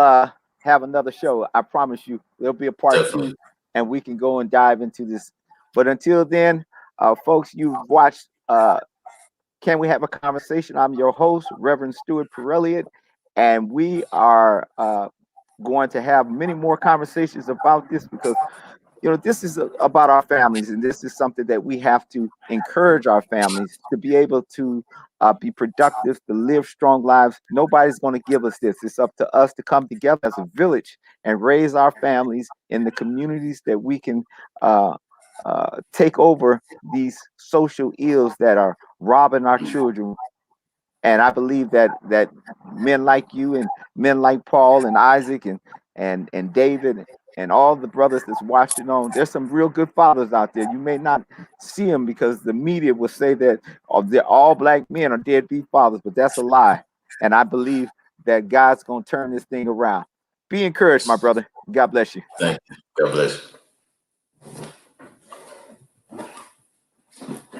have another show. I promise you, there'll be a part two, Definitely. and we can go and dive into this. But until then, folks, you've watched Can We Have a Conversation? I'm your host, Reverend Stuart Perelliot, and we are going to have many more conversations about this because this is about our families, and this is something that we have to encourage our families to be able to be productive, to live strong lives. Nobody's going to give us this. It's up to us to come together as a village and raise our families in the communities that we can uh, take over these social ills that are robbing our children. And I believe that men like you and men like Paul and Isaac and David and all the brothers that's watching on, there's some real good fathers out there. You may not see them because the media will say that all black men are deadbeat fathers, but that's a lie. And I believe that God's going to turn this thing around. Be encouraged, my brother. God bless you. Thank you. God bless you.